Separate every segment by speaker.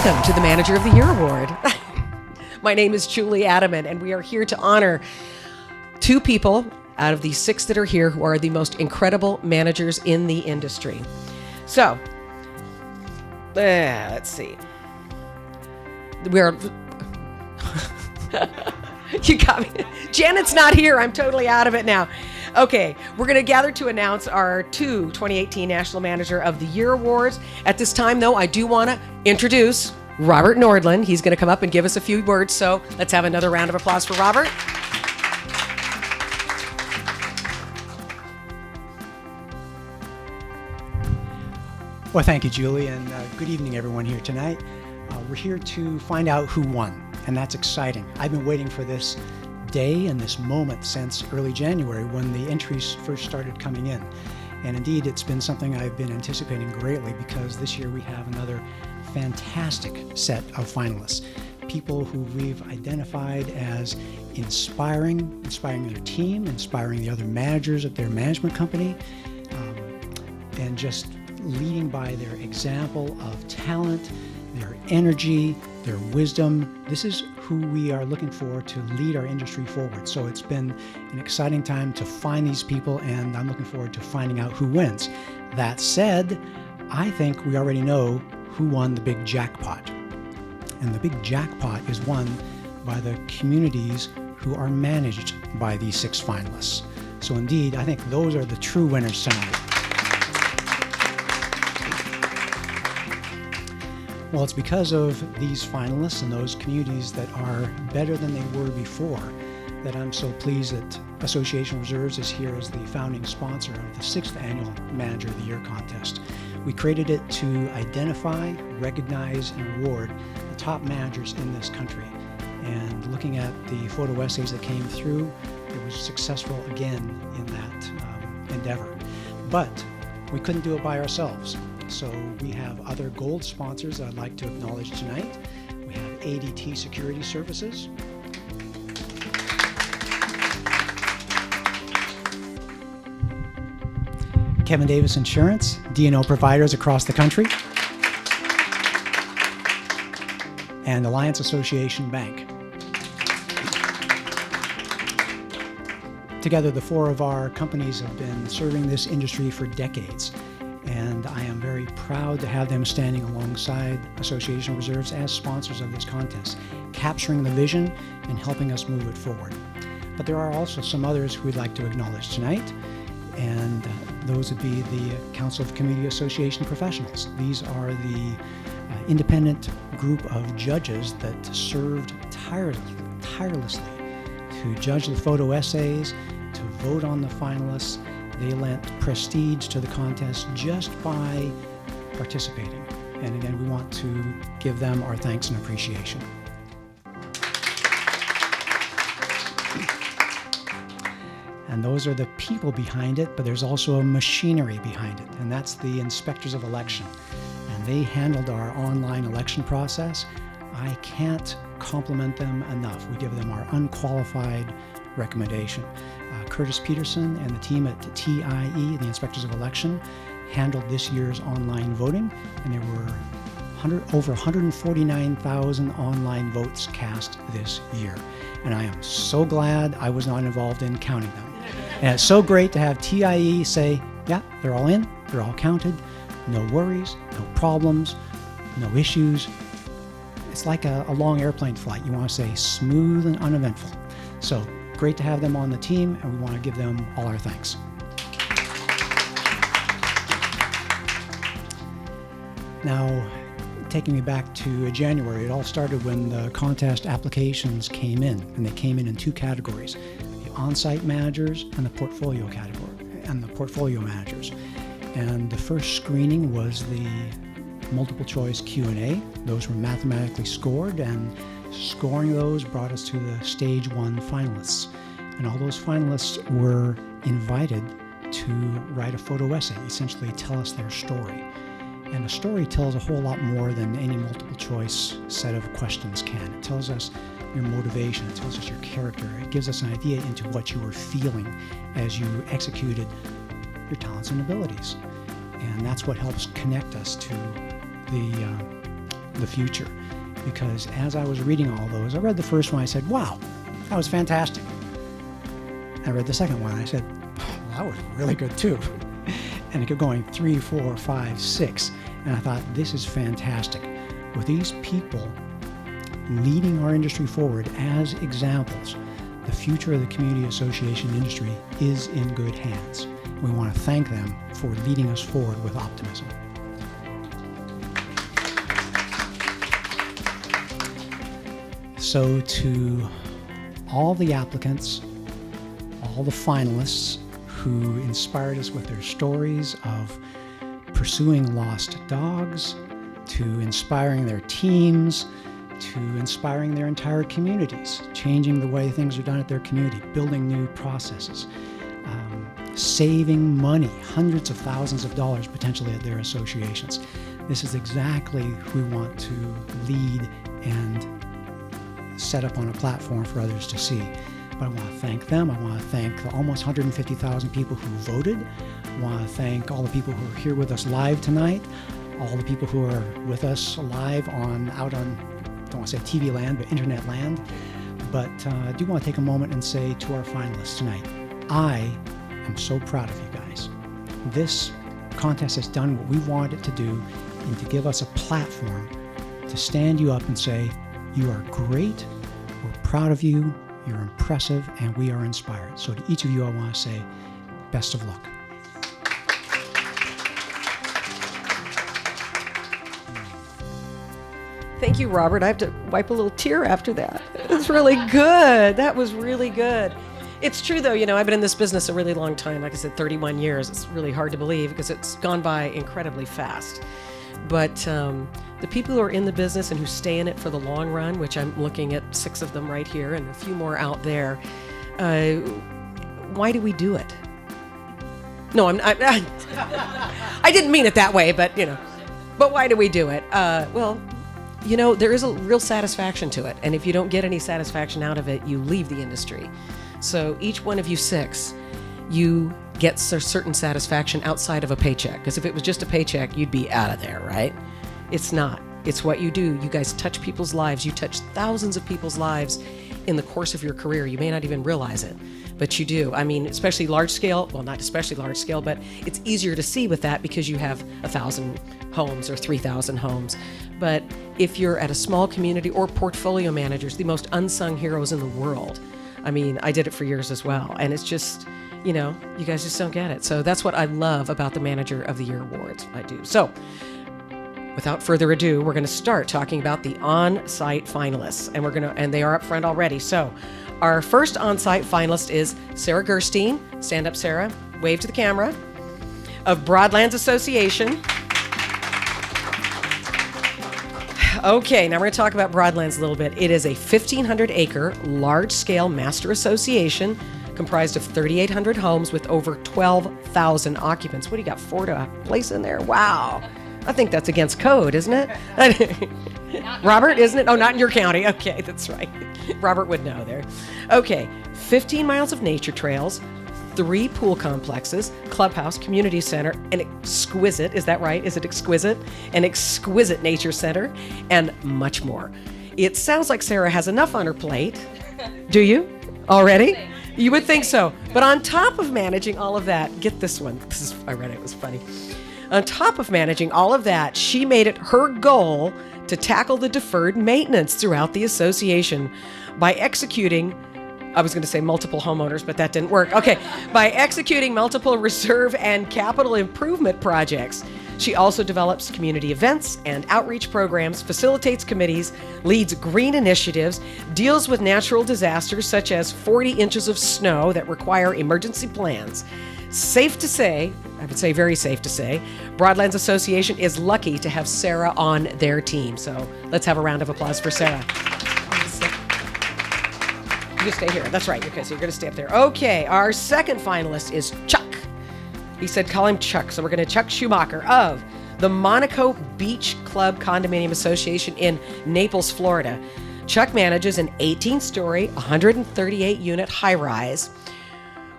Speaker 1: Welcome to the Manager of the Year Award. My name is Julie Adaman, and we are here to honor two people out of the six that are here who are the most incredible managers in the industry. So, let's see. We're... You got me. Janet's not here. I'm totally out of it now. Okay, we're going to gather to announce our 2018 National Manager of the Year Awards. At this time, though, I do want to introduce Robert Nordland. He's going to come up and give us a few words, so let's have another round of applause for Robert.
Speaker 2: Well, thank you, Julie, and good evening, everyone here tonight. We're here to find out who won, and that's exciting. I've been waiting for this day and this moment since early January when the entries first started coming in. And indeed, it's been something I've been anticipating greatly because this year we have another fantastic set of finalists. People who we've identified as inspiring their team, inspiring the other managers at their management company, and just leading by their example of talent, their energy, their wisdom. This is who we are looking for to lead our industry forward. So it's been an exciting time to find these people, and I'm looking forward to finding out who wins. That said, I think we already know who won the big jackpot. And the big jackpot is won by the communities who are managed by these six finalists. So indeed, I think those are the true winners tonight. Well, it's because of these finalists and those communities that are better than they were before that I'm so pleased that Association Reserves is here as the founding sponsor of the 6th Annual Manager of the Year contest. We created it to identify, recognize, and reward the top managers in this country. And looking at the photo essays that came through, it was successful again in that endeavor. But we couldn't do it by ourselves. So we have other gold sponsors that I'd like to acknowledge tonight. We have ADT Security Services, Kevin Davis Insurance, D&O providers across the country, and Alliance Association Bank. Together, the four of our companies have been serving this industry for decades. And I am very proud to have them standing alongside Association Reserves as sponsors of this contest, capturing the vision and helping us move it forward. But there are also some others who we'd like to acknowledge tonight, and those would be the Council of Community Association Professionals. These are the independent group of judges that served tirelessly to judge the photo essays, to vote on the finalists. They lent prestige to the contest just by participating. And again, we want to give them our thanks and appreciation. And those are the people behind it, but there's also a machinery behind it, and that's the inspectors of election. And they handled our online election process. I can't compliment them enough. We give them our unqualified recommendation. Curtis Peterson and the team at TIE, the Inspectors of Election, handled this year's online voting, and there were over 149,000 online votes cast this year. And I am so glad I was not involved in counting them. And it's so great to have TIE say, yeah, they're all in, they're all counted, no worries, no problems, no issues. It's like a long airplane flight. You want to say smooth and uneventful. So great to have them on the team, and we want to give them all our thanks. Now, taking me back to January, it all started when the contest applications came in, and they came in two categories: the on-site managers and the portfolio category, and the portfolio managers. And the first screening was the multiple choice Q&A. Those were mathematically scored, and scoring those brought us to the stage 1 finalists. And all those finalists were invited to write a photo essay, essentially tell us their story. And a story tells a whole lot more than any multiple choice set of questions can. It tells us your motivation, it tells us your character, it gives us an idea into what you were feeling as you executed your talents and abilities. And that's what helps connect us to the the future. Because as I was reading all those, I read the first one, I said, wow, that was fantastic. I read the second one, I said, oh, that was really good too. And it kept going 3, 4, 5, 6. And I thought, this is fantastic. With these people leading our industry forward as examples, the future of the community association industry is in good hands. We want to thank them for leading us forward with optimism. So to all the applicants, all the finalists who inspired us with their stories of pursuing lost dogs, to inspiring their teams, to inspiring their entire communities, changing the way things are done at their community, building new processes, saving money, hundreds of thousands of dollars potentially at their associations. This is exactly who we want to lead and set up on a platform for others to see. But I want to thank them. I want to thank the almost 150,000 people who voted. I want to thank all the people who are here with us live tonight, all the people who are with us live out on, I don't want to say TV land, but internet land. But I do want to take a moment and say to our finalists tonight, I am so proud of you guys. This contest has done what we wanted it to do, and to give us a platform to stand you up and say, you are great, we're proud of you, you're impressive, and we are inspired. So to each of you, I want to say, best of luck.
Speaker 1: Thank you, Robert. I have to wipe a little tear after that. It's really good. That was really good. It's true, though, I've been in this business a really long time. Like I said, 31 years. It's really hard to believe because it's gone by incredibly fast. But the people who are in the business and who stay in it for the long run, which I'm looking at 6 of them right here and a few more out there, why do we do it? No, I didn't mean it that way, but why do we do it? There is a real satisfaction to it. And if you don't get any satisfaction out of it, you leave the industry. So each one of you 6, you get a certain satisfaction outside of a paycheck. Because if it was just a paycheck, you'd be out of there, right? It's not. It's what you do. You guys touch people's lives. You touch thousands of people's lives in the course of your career. You may not even realize it, but you do. I mean, especially large scale. Well, not especially large scale, but it's easier to see with that because you have 1,000 homes or 3,000 homes. But if you're at a small community or portfolio managers, the most unsung heroes in the world. I mean, I did it for years as well. And it's just, you guys just don't get it. So that's what I love about the Manager of the Year Awards. I do. So without further ado, we're going to start talking about the on-site finalists. And they are up front already. So our first on-site finalist is Sarah Gerstein. Stand up, Sarah. Wave to the camera. Of Broadlands Association. Okay, now we're going to talk about Broadlands a little bit. It is a 1,500-acre, large-scale master association comprised of 3,800 homes with over 12,000 occupants. What do you got, 4 to a place in there? Wow. I think that's against code, isn't it? Robert, isn't it? Oh, not in your county. Okay, that's right. Robert would know there. Okay, 15 miles of nature trails, 3 pool complexes, clubhouse, community center, an exquisite, is that right? Is it exquisite? An exquisite nature center, and much more. It sounds like Sarah has enough on her plate. Do you? Already? You would think so. But on top of managing all of that, get this one. I read it, it was funny. On top of managing all of that, she made it her goal to tackle the deferred maintenance throughout the association by executing, I was going to say multiple homeowners, but that didn't work. Okay, by executing multiple reserve and capital improvement projects. She also develops community events and outreach programs, facilitates committees, leads green initiatives, deals with natural disasters such as 40 inches of snow that require emergency plans. Safe to say, I would say very safe to say, Broadlands Association is lucky to have Sarah on their team. So let's have a round of applause for Sarah. You stay here. That's right. Okay, so you're going to stay up there. Okay, our second finalist is Chuck. He said call him Chuck. So we're going to Chuck Schumacher of the Monaco Beach Club Condominium Association in Naples, Florida. Chuck manages an 18-story, 138-unit high-rise.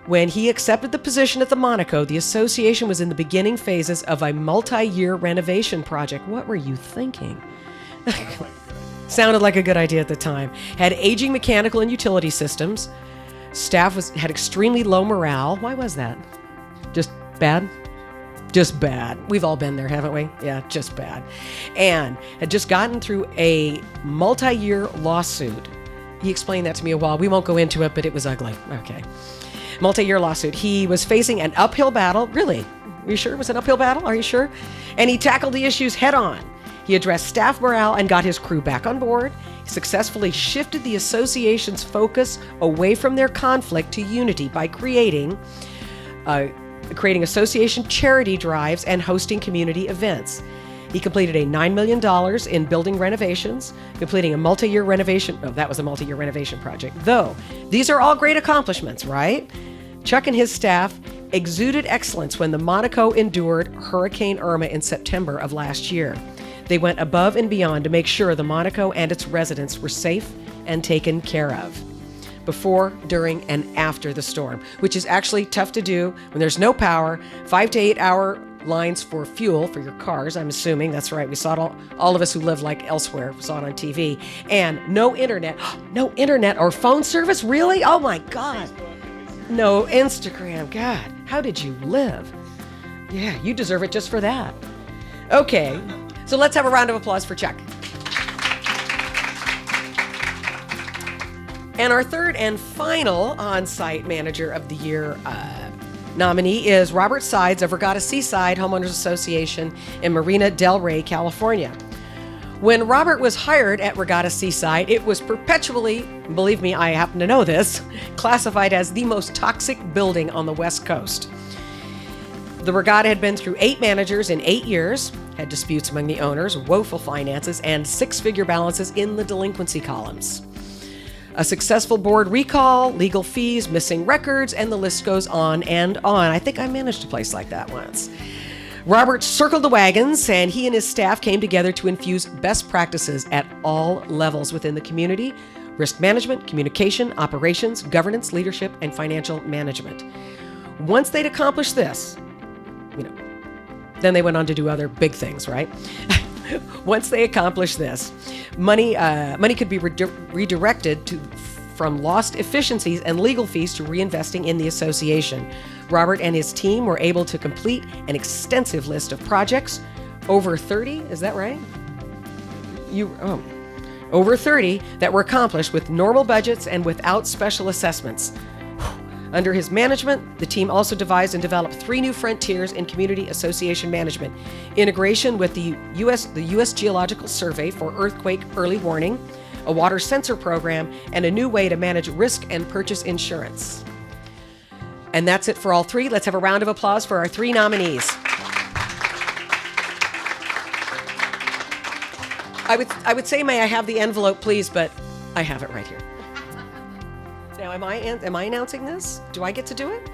Speaker 1: When he accepted the position at the Monaco, the association was in the beginning phases of a multi-year renovation project. What were you thinking? Sounded like a good idea at the time. Had aging mechanical and utility systems. Staff had extremely low morale. Why was that? Just bad? Just bad. We've all been there, haven't we? Yeah, just bad. And had just gotten through a multi-year lawsuit. He explained that to me a while. We won't go into it, but it was ugly. Okay. Multi-year lawsuit. He was facing an uphill battle. Really? Are you sure it was an uphill battle? Are you sure? And he tackled the issues head on. He addressed staff morale and got his crew back on board. He successfully shifted the association's focus away from their conflict to unity by creating association charity drives and hosting community events. He completed a $9 million in building renovations, completing a multi-year renovation. Oh, that was a multi-year renovation project. Though, these are all great accomplishments, right? Chuck and his staff exuded excellence when the Monaco endured Hurricane Irma in September of last year. They went above and beyond to make sure the Monaco and its residents were safe and taken care of before, during, and after the storm, which is actually tough to do when there's no power, 5 to 8 hour lines for fuel for your cars, I'm assuming. That's right. We saw it all of us who live like elsewhere saw it on TV. And no internet. No internet or phone service? Really? Oh my God. No Instagram. God, how did you live? Yeah, you deserve it just for that. Okay. So let's have a round of applause for Chuck. And our third and final on-site Manager of the Year nominee is Robert Sides of Regatta Seaside Homeowners Association in Marina Del Rey, California. When Robert was hired at Regatta Seaside, it was perpetually, believe me, I happen to know this, classified as the most toxic building on the West Coast. The Regatta had been through 8 managers in 8 years, had disputes among the owners, woeful finances, and 6-figure balances in the delinquency columns. A successful board recall, legal fees, missing records, and the list goes on and on. I think I managed a place like that once. Robert circled the wagons, and he and his staff came together to infuse best practices at all levels within the community: risk management, communication, operations, governance, leadership, and financial management. Once they'd accomplished this, then they went on to do other big things, right? Once they accomplished this, money could be redirected from lost efficiencies and legal fees to reinvesting in the association. Robert and his team were able to complete an extensive list of projects, over 30, is that right? Over 30 that were accomplished with normal budgets and without special assessments. Under his management, the team also devised and developed 3 new frontiers in community association management: integration with the U.S. Geological Survey for earthquake early warning, a water sensor program, and a new way to manage risk and purchase insurance. And that's it for all 3. Let's have a round of applause for our 3 nominees. I would say, may I have the envelope, please, but I have it right here. Now, am I announcing this? Do I get to do it?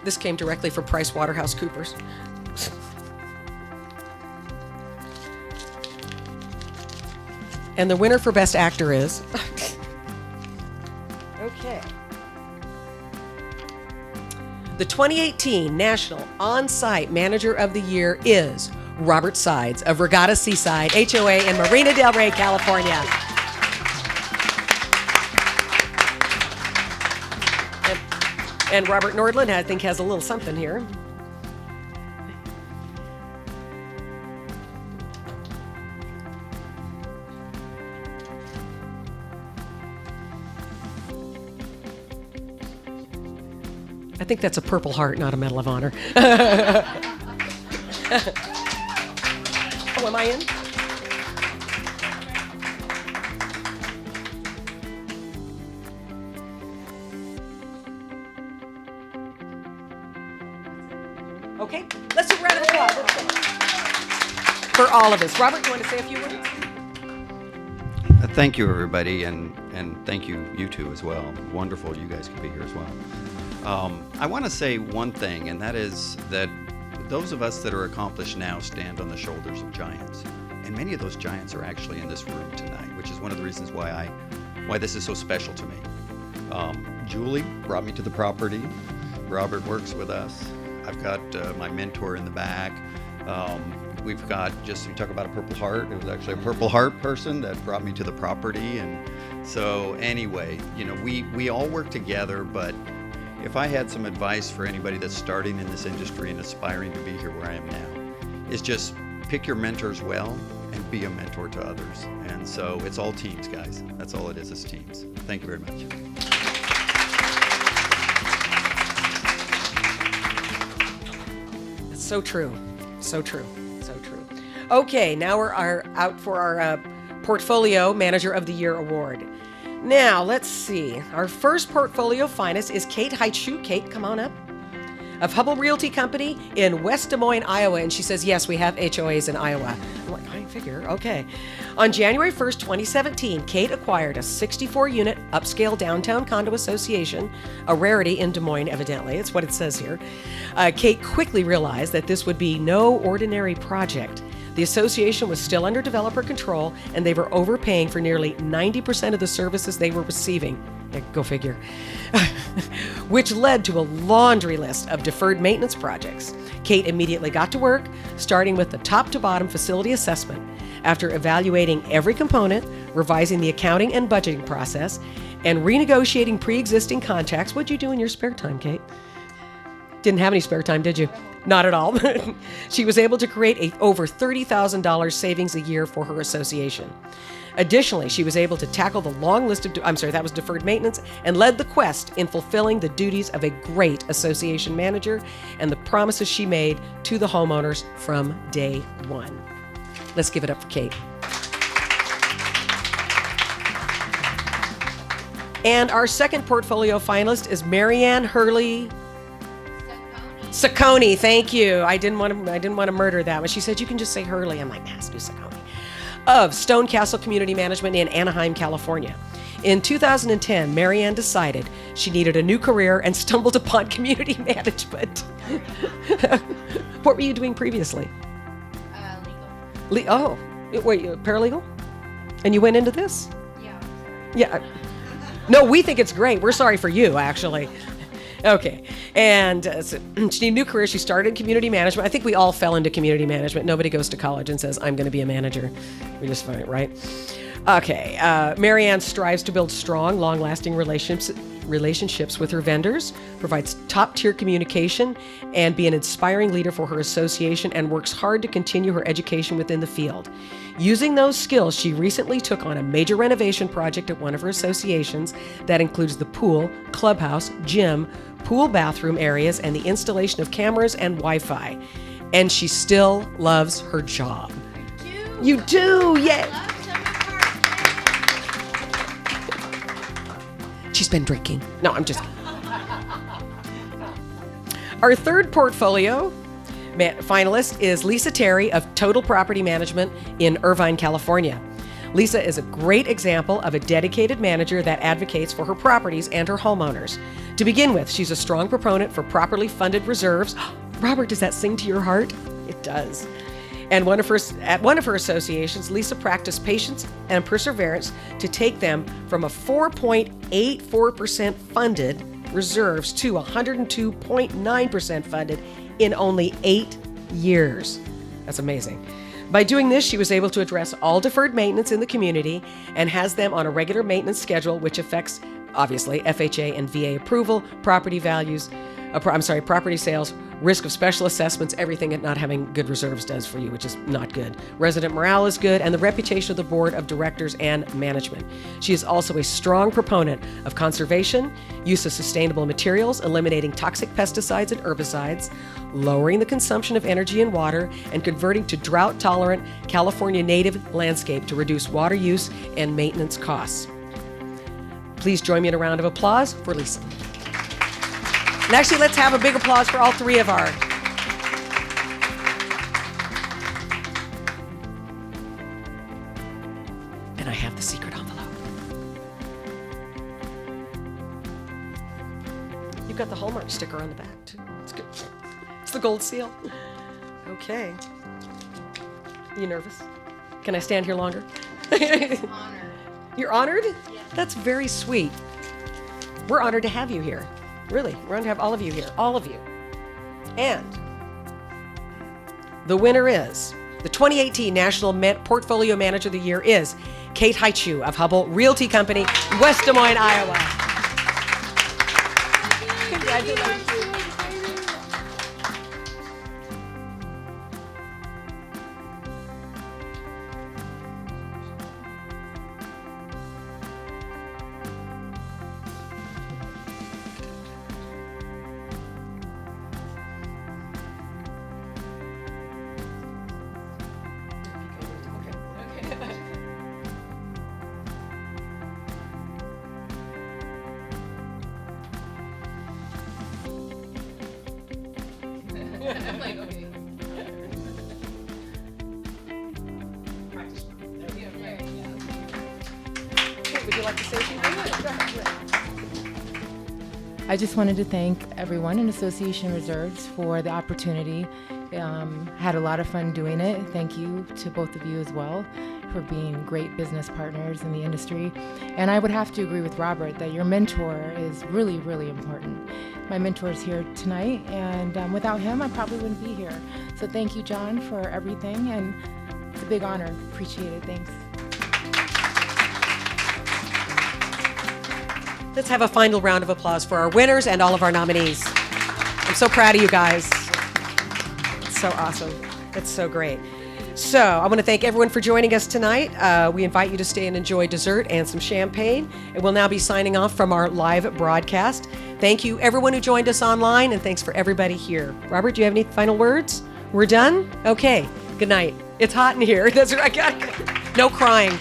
Speaker 1: This came directly from PricewaterhouseCoopers. And the winner for Best Actor is... Okay. The 2018 National On-Site Manager of the Year is Robert Sides of Regatta Seaside HOA in Marina Del Rey, California. And Robert Nordland, I think, has a little something here. I think that's a Purple Heart, not a Medal of Honor. Oh, am I in? Okay, let's do a round of applause. For all of us. Robert, you want to say a few words?
Speaker 3: Thank you, everybody, and thank you two as well. Wonderful you guys could be here as well. I want to say one thing, and that is that those of us that are accomplished now stand on the shoulders of giants. And many of those giants are actually in this room tonight, which is one of the reasons why this is so special to me. Julie brought me to the property. Robert works with us. I've got my mentor in the back. we've got just, you talk about a Purple Heart. It was actually a Purple Heart person that brought me to the property. And so anyway, we all work together, but if I had some advice for anybody that's starting in this industry and aspiring to be here where I am now, is just pick your mentors well and be a mentor to others. And so it's all teams, guys. That's all it is teams. Thank you very much.
Speaker 1: That's so true. So true. So true. Okay, now we're out for our Portfolio Manager of the Year award. Now, let's see. Our first portfolio finalist is Kate Heitschuh. Kate, come on up. Of Hubble Realty Company in West Des Moines, Iowa. And she says, yes, we have HOAs in Iowa. I'm like, I figure, okay. On January 1st, 2017, Kate acquired a 64-unit upscale downtown condo association, a rarity in Des Moines, evidently. It's what it says here. Kate quickly realized that this would be no ordinary project. The association was still under developer control, and they were overpaying for nearly 90% of the services they were receiving. Yeah, go figure. Which led to a laundry list of deferred maintenance projects. Kate immediately got to work, starting with the top-to-bottom facility assessment. After evaluating every component, revising the accounting and budgeting process, and renegotiating pre-existing contracts. What'd you do in your spare time, Kate? Didn't have any spare time, did you? Not at all. She was able to create over $30,000 savings a year for her association. Additionally, she was able to tackle the long list of, that was deferred maintenance, and led the quest in fulfilling the duties of a great association manager and the promises she made to the homeowners from day one. Let's give it up for Kate. And our second portfolio finalist is Marianne Hurley Saccone. Thank you. I didn't want to murder that one. She said you can just say Hurley. I'm like, let's do Saccone. Of Stone Castle Community Management in Anaheim, California. In 2010, Marianne decided she needed a new career and stumbled upon community management. What were you doing previously? Legal. Wait, paralegal? And you went into this?
Speaker 4: Yeah.
Speaker 1: Yeah. No, we think it's great. We're sorry for you, actually. Okay. And so she needed a new career. She started in community management. I think we all fell into community management. Nobody goes to college and says, I'm going to be a manager. We just find it, right? Okay. Marianne strives to build strong, long-lasting relationships with her vendors, provides top-tier communication, and be an inspiring leader for her association, and works hard to continue her education within the field. Using those skills, she recently took on a major renovation project at one of her associations that includes the pool, clubhouse, gym, pool bathroom areas, and the installation of cameras and Wi-Fi. And she still loves her job.
Speaker 4: I do.
Speaker 1: You do, yeah. She's been drinking. No, I'm just kidding. Our third portfolio finalist is Lisa Terry of Total Property Management in Irvine, California. Lisa is a great example of a dedicated manager that advocates for her properties and her homeowners. To begin with, she's a strong proponent for properly funded reserves. Robert, does that sing to your heart? It does. And at one of her associations, Lisa practiced patience and perseverance to take them from a 4.84% funded reserves to 102.9% funded in only 8 years. That's amazing. By doing this, she was able to address all deferred maintenance in the community and has them on a regular maintenance schedule, which affects, obviously, FHA and VA approval, property values, property sales, risk of special assessments, everything that not having good reserves does for you, which is not good. Resident morale is good, and the reputation of the board of directors and management. She is also a strong proponent of conservation, use of sustainable materials, eliminating toxic pesticides and herbicides, lowering the consumption of energy and water, and converting to drought-tolerant California native landscape to reduce water use and maintenance costs. Please join me in a round of applause for Lisa. And actually, let's have a big applause for all three of our. And I have the secret envelope. You've got the Hallmark sticker on the back, too. It's good. It's the gold seal. Okay. You nervous? Can I stand here longer?
Speaker 4: Honored.
Speaker 1: You're honored?
Speaker 4: Yeah.
Speaker 1: That's very sweet. We're honored to have you here. Really, we're honored to have all of you here. All of you. And the winner is The 2018 National Portfolio Manager of the Year is Kate Haichu of Hubble Realty Company, West Des Moines, Iowa. Congratulations.
Speaker 4: I'm like, okay.
Speaker 1: Would you like to say something?
Speaker 5: I just wanted to thank everyone in Association Reserves for the opportunity. Had a lot of fun doing it. Thank you to both of you as well for being great business partners in the industry. And I would have to agree with Robert that your mentor is really, really important. My mentor is here tonight, and without him, I probably wouldn't be here. So thank you, John, for everything, and it's a big honor. Appreciate it. Thanks.
Speaker 1: Let's have a final round of applause for our winners and all of our nominees. I'm so proud of you guys. It's so awesome. It's so great. So I want to thank everyone for joining us tonight. We invite you to stay and enjoy dessert and some champagne. And we'll now be signing off from our live broadcast. Thank you, everyone who joined us online, and thanks for everybody here. Robert, do you have any final words? We're done? Okay. Good night. It's hot in here. That's right. No crying.